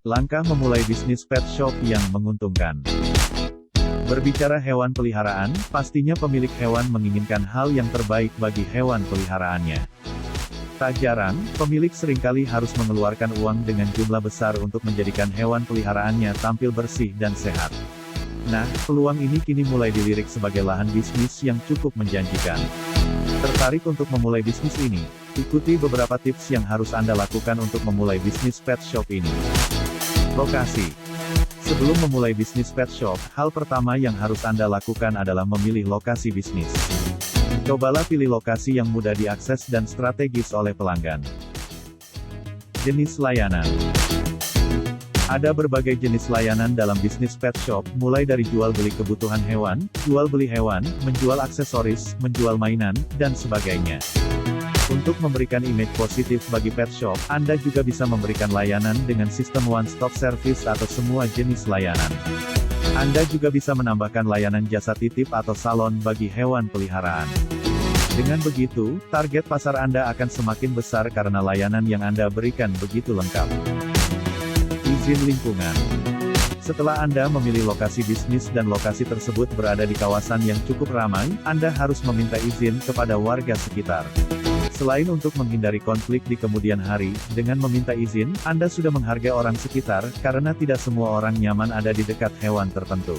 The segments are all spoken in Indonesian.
Langkah memulai bisnis pet shop yang menguntungkan. Berbicara hewan peliharaan, pastinya pemilik hewan menginginkan hal yang terbaik bagi hewan peliharaannya. Tak jarang, pemilik seringkali harus mengeluarkan uang dengan jumlah besar untuk menjadikan hewan peliharaannya tampil bersih dan sehat. Nah, peluang ini kini mulai dilirik sebagai lahan bisnis yang cukup menjanjikan. Tertarik untuk memulai bisnis ini? Ikuti beberapa tips yang harus Anda lakukan untuk memulai bisnis pet shop ini. Lokasi. Sebelum memulai bisnis pet shop, hal pertama yang harus Anda lakukan adalah memilih lokasi bisnis. Cobalah pilih lokasi yang mudah diakses dan strategis oleh pelanggan. Jenis layanan. Ada berbagai jenis layanan dalam bisnis pet shop, mulai dari jual beli kebutuhan hewan, jual beli hewan, menjual aksesoris, menjual mainan, dan sebagainya. Untuk memberikan image positif bagi pet shop, Anda juga bisa memberikan layanan dengan sistem one-stop service atau semua jenis layanan. Anda juga bisa menambahkan layanan jasa titip atau salon bagi hewan peliharaan. Dengan begitu, target pasar Anda akan semakin besar karena layanan yang Anda berikan begitu lengkap. Izin lingkungan. Setelah Anda memilih lokasi bisnis dan lokasi tersebut berada di kawasan yang cukup ramai, Anda harus meminta izin kepada warga sekitar. Selain untuk menghindari konflik di kemudian hari, dengan meminta izin, Anda sudah menghargai orang sekitar, karena tidak semua orang nyaman ada di dekat hewan tertentu.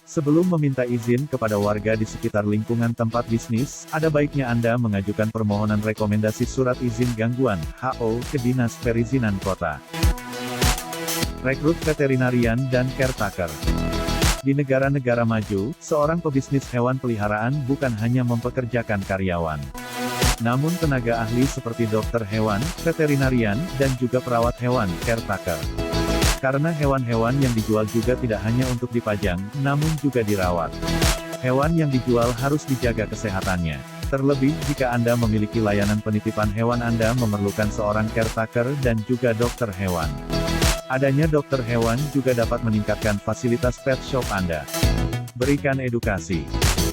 Sebelum meminta izin kepada warga di sekitar lingkungan tempat bisnis, ada baiknya Anda mengajukan permohonan rekomendasi surat izin gangguan, HO, ke Dinas Perizinan Kota. Rekrut veterinarian dan caretaker. Di negara-negara maju, seorang pebisnis hewan peliharaan bukan hanya mempekerjakan karyawan. Namun tenaga ahli seperti dokter hewan, veterinarian, dan juga perawat hewan, caretaker. Karena hewan-hewan yang dijual juga tidak hanya untuk dipajang, namun juga dirawat. Hewan yang dijual harus dijaga kesehatannya. Terlebih, jika Anda memiliki layanan penitipan hewan, Anda memerlukan seorang caretaker dan juga dokter hewan. Adanya dokter hewan juga dapat meningkatkan fasilitas pet shop Anda. Berikan edukasi.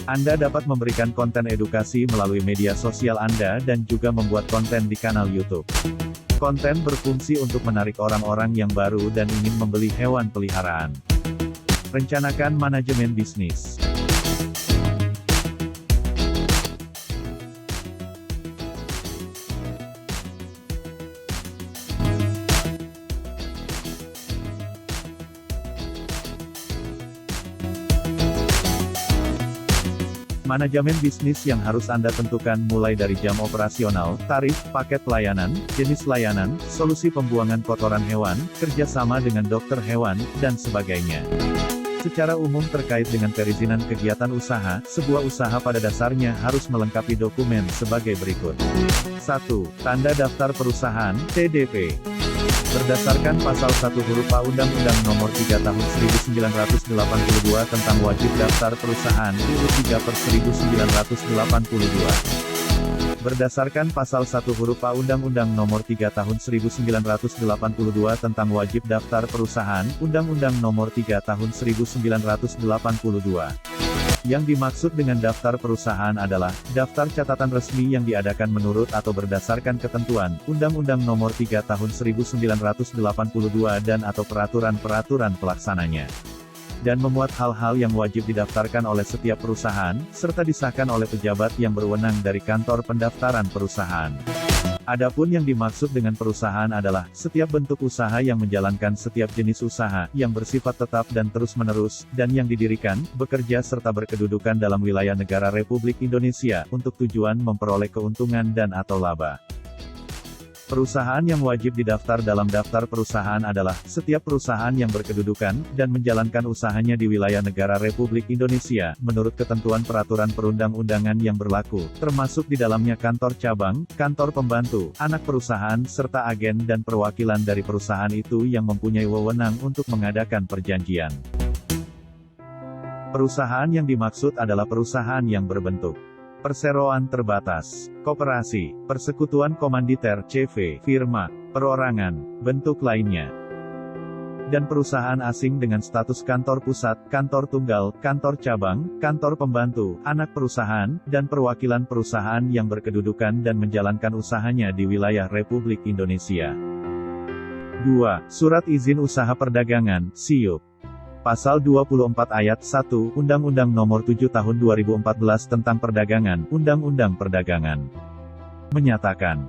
Anda dapat memberikan konten edukasi melalui media sosial Anda dan juga membuat konten di kanal YouTube. Konten berfungsi untuk menarik orang-orang yang baru dan ingin membeli hewan peliharaan. Rencanakan manajemen bisnis. Manajemen bisnis yang harus Anda tentukan mulai dari jam operasional, tarif, paket pelayanan, jenis layanan, solusi pembuangan kotoran hewan, kerjasama dengan dokter hewan, dan sebagainya. Secara umum terkait dengan perizinan kegiatan usaha, sebuah usaha pada dasarnya harus melengkapi dokumen sebagai berikut. 1. Tanda Daftar Perusahaan, TDP. Berdasarkan pasal 1 huruf A Undang-Undang Nomor 3 Tahun 1982 tentang Wajib Daftar Perusahaan, UU 3/1982. Berdasarkan pasal 1 huruf A Undang-Undang Nomor 3 Tahun 1982 tentang Wajib Daftar Perusahaan, Undang-Undang Nomor 3 Tahun 1982. Yang dimaksud dengan daftar perusahaan adalah, daftar catatan resmi yang diadakan menurut atau berdasarkan ketentuan, Undang-Undang Nomor 3 Tahun 1982 dan atau peraturan-peraturan pelaksananya. Dan memuat hal-hal yang wajib didaftarkan oleh setiap perusahaan, serta disahkan oleh pejabat yang berwenang dari kantor pendaftaran perusahaan. Adapun yang dimaksud dengan perusahaan adalah, setiap bentuk usaha yang menjalankan setiap jenis usaha, yang bersifat tetap dan terus-menerus, dan yang didirikan, bekerja serta berkedudukan dalam wilayah negara Republik Indonesia, untuk tujuan memperoleh keuntungan dan atau laba. Perusahaan yang wajib didaftar dalam daftar perusahaan adalah, setiap perusahaan yang berkedudukan, dan menjalankan usahanya di wilayah negara Republik Indonesia, menurut ketentuan peraturan perundang-undangan yang berlaku, termasuk di dalamnya kantor cabang, kantor pembantu, anak perusahaan, serta agen dan perwakilan dari perusahaan itu yang mempunyai wewenang untuk mengadakan perjanjian. Perusahaan yang dimaksud adalah perusahaan yang berbentuk perseroan terbatas, koperasi, persekutuan komanditer, CV, firma, perorangan, bentuk lainnya. dan perusahaan asing dengan status kantor pusat, kantor tunggal, kantor cabang, kantor pembantu, anak perusahaan, dan perwakilan perusahaan yang berkedudukan dan menjalankan usahanya di wilayah Republik Indonesia. 2. Surat Izin Usaha Perdagangan, SIUP. Pasal 24 Ayat 1, Undang-Undang Nomor 7 Tahun 2014 tentang Perdagangan, Undang-Undang Perdagangan, menyatakan,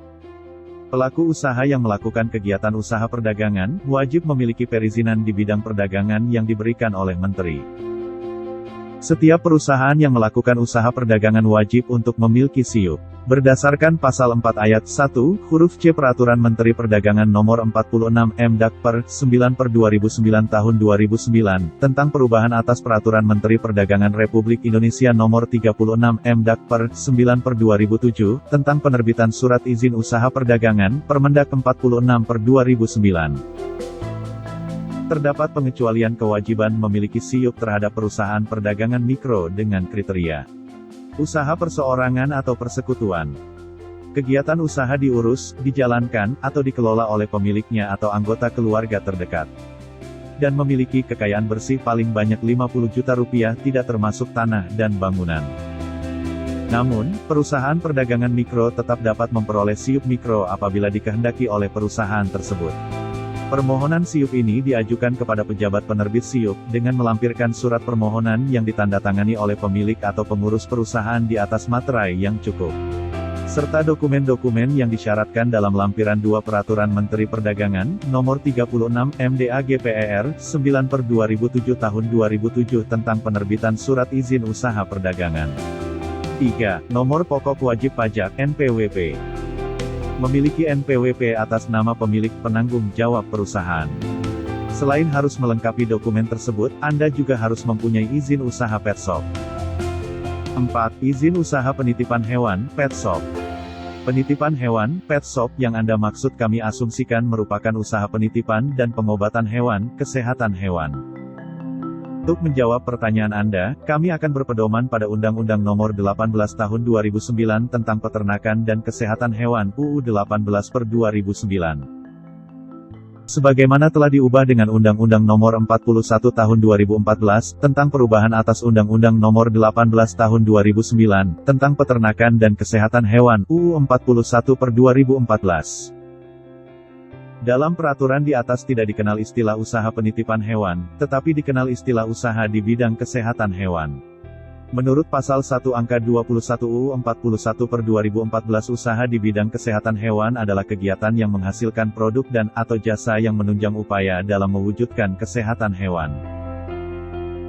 pelaku usaha yang melakukan kegiatan usaha perdagangan, wajib memiliki perizinan di bidang perdagangan yang diberikan oleh Menteri. Setiap perusahaan yang melakukan usaha perdagangan wajib untuk memiliki SIUP. Berdasarkan Pasal 4 Ayat 1, huruf C Peraturan Menteri Perdagangan Nomor 46 M.Dak per. 9/2009 Tahun 2009, tentang perubahan atas Peraturan Menteri Perdagangan Republik Indonesia Nomor 36 M.Dak per. 9/2007, tentang penerbitan Surat Izin Usaha Perdagangan, Permendak 46/2009. Terdapat pengecualian kewajiban memiliki SIUP terhadap perusahaan perdagangan mikro dengan kriteria usaha perseorangan atau persekutuan. Kegiatan usaha diurus, dijalankan, atau dikelola oleh pemiliknya atau anggota keluarga terdekat. Dan memiliki kekayaan bersih paling banyak Rp50 juta, tidak termasuk tanah dan bangunan. Namun, perusahaan perdagangan mikro tetap dapat memperoleh SIUP mikro apabila dikehendaki oleh perusahaan tersebut. Permohonan SIUP ini diajukan kepada pejabat penerbit SIUP, dengan melampirkan surat permohonan yang ditandatangani oleh pemilik atau pengurus perusahaan di atas materai yang cukup, serta dokumen-dokumen yang disyaratkan dalam lampiran 2 Peraturan Menteri Perdagangan, Nomor 36 MDAGPER, 9/2007 Tahun 2007 tentang penerbitan Surat Izin Usaha Perdagangan. 3. Nomor Pokok Wajib Pajak, NPWP. Memiliki NPWP atas nama pemilik penanggung jawab perusahaan. Selain harus melengkapi dokumen tersebut, Anda juga harus mempunyai izin usaha pet shop. 4. Izin usaha penitipan hewan, pet shop. Penitipan hewan, pet shop yang Anda maksud kami asumsikan merupakan usaha penitipan dan pengobatan hewan, kesehatan hewan. Untuk menjawab pertanyaan Anda, kami akan berpedoman pada Undang-Undang Nomor 18 Tahun 2009 tentang Peternakan dan Kesehatan Hewan UU 18/2009. Sebagaimana telah diubah dengan Undang-Undang Nomor 41 Tahun 2014 tentang perubahan atas Undang-Undang Nomor 18 Tahun 2009 tentang Peternakan dan Kesehatan Hewan UU 41/2014. Dalam peraturan di atas tidak dikenal istilah usaha penitipan hewan, tetapi dikenal istilah usaha di bidang kesehatan hewan. Menurut Pasal 1 Angka 21 UU 41/2014, usaha di bidang kesehatan hewan adalah kegiatan yang menghasilkan produk dan atau jasa yang menunjang upaya dalam mewujudkan kesehatan hewan.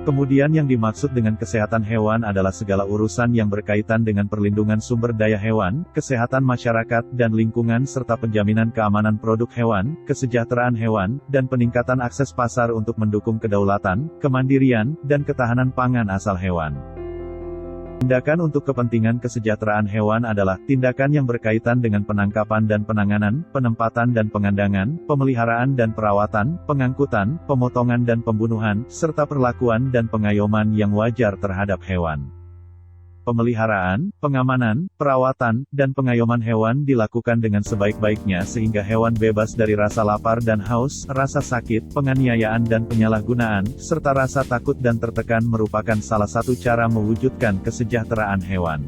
Kemudian yang dimaksud dengan kesehatan hewan adalah segala urusan yang berkaitan dengan perlindungan sumber daya hewan, kesehatan masyarakat dan lingkungan serta penjaminan keamanan produk hewan, kesejahteraan hewan, dan peningkatan akses pasar untuk mendukung kedaulatan, kemandirian, dan ketahanan pangan asal hewan. Tindakan untuk kepentingan kesejahteraan hewan adalah tindakan yang berkaitan dengan penangkapan dan penanganan, penempatan dan pengandangan, pemeliharaan dan perawatan, pengangkutan, pemotongan dan pembunuhan, serta perlakuan dan pengayoman yang wajar terhadap hewan. Pemeliharaan, pengamanan, perawatan, dan pengayoman hewan dilakukan dengan sebaik-baiknya sehingga hewan bebas dari rasa lapar dan haus, rasa sakit, penganiayaan dan penyalahgunaan, serta rasa takut dan tertekan merupakan salah satu cara mewujudkan kesejahteraan hewan.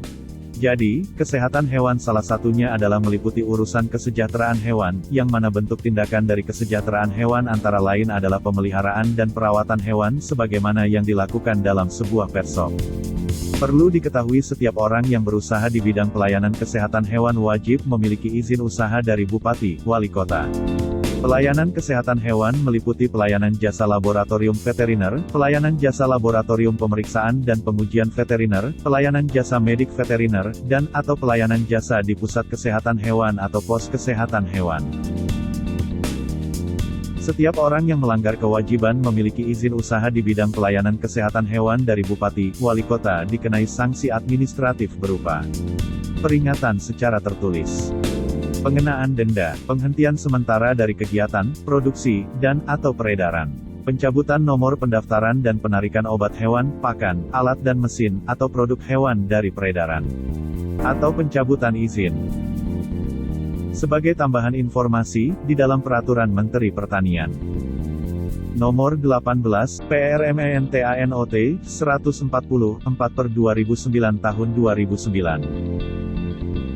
Jadi, kesehatan hewan salah satunya adalah meliputi urusan kesejahteraan hewan, yang mana bentuk tindakan dari kesejahteraan hewan antara lain adalah pemeliharaan dan perawatan hewan sebagaimana yang dilakukan dalam sebuah pet shop. Perlu diketahui setiap orang yang berusaha di bidang pelayanan kesehatan hewan wajib memiliki izin usaha dari Bupati, Wali Kota. Pelayanan kesehatan hewan meliputi pelayanan jasa laboratorium veteriner, pelayanan jasa laboratorium pemeriksaan dan pengujian veteriner, pelayanan jasa medik veteriner, dan atau pelayanan jasa di pusat kesehatan hewan atau pos kesehatan hewan. Setiap orang yang melanggar kewajiban memiliki izin usaha di bidang pelayanan kesehatan hewan dari Bupati, Wali Kota dikenai sanksi administratif berupa peringatan secara tertulis, pengenaan denda, penghentian sementara dari kegiatan, produksi, dan atau peredaran, pencabutan nomor pendaftaran dan penarikan obat hewan, pakan, alat dan mesin, atau produk hewan dari peredaran, atau pencabutan izin. Sebagai tambahan informasi, di dalam Peraturan Menteri Pertanian Nomor 18, PRMENTANOT, 144/2009 tahun 2009.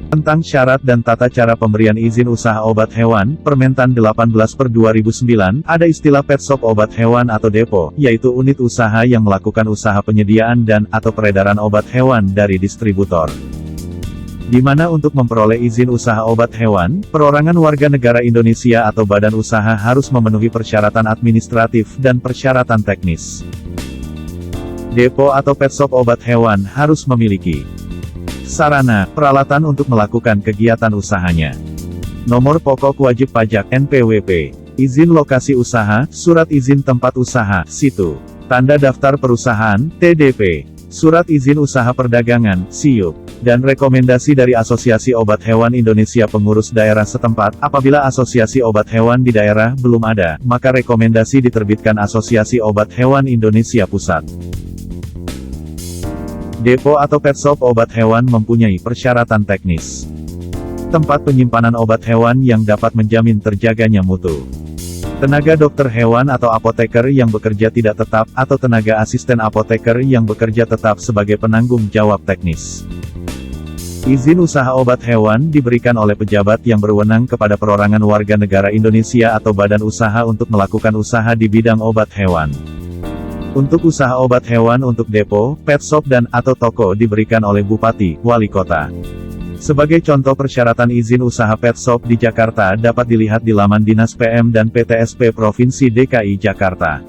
Tentang syarat dan tata cara pemberian izin usaha obat hewan, Permentan 18/2009, ada istilah pet shop obat hewan atau depo, yaitu unit usaha yang melakukan usaha penyediaan dan atau peredaran obat hewan dari distributor. Di mana untuk memperoleh izin usaha obat hewan, perorangan warga negara Indonesia atau badan usaha harus memenuhi persyaratan administratif dan persyaratan teknis. Depo atau pet shop obat hewan harus memiliki sarana, peralatan untuk melakukan kegiatan usahanya. Nomor pokok wajib pajak NPWP, izin lokasi usaha, surat izin tempat usaha, situ, tanda daftar perusahaan, TDP, surat izin usaha perdagangan, SIUP, dan rekomendasi dari Asosiasi Obat Hewan Indonesia pengurus daerah setempat. Apabila Asosiasi Obat Hewan di daerah belum ada, maka rekomendasi diterbitkan Asosiasi Obat Hewan Indonesia Pusat. Depo atau pet shop obat hewan mempunyai persyaratan teknis. Tempat penyimpanan obat hewan yang dapat menjamin terjaganya mutu. Tenaga dokter hewan atau apoteker yang bekerja tidak tetap, atau tenaga asisten apoteker yang bekerja tetap sebagai penanggung jawab teknis. Izin usaha obat hewan diberikan oleh pejabat yang berwenang kepada perorangan warga negara Indonesia atau badan usaha untuk melakukan usaha di bidang obat hewan. Untuk usaha obat hewan untuk depo, pet shop dan atau toko diberikan oleh Bupati, Wali Kota. Sebagai contoh persyaratan izin usaha pet shop di Jakarta dapat dilihat di laman Dinas PM dan PTSP Provinsi DKI Jakarta.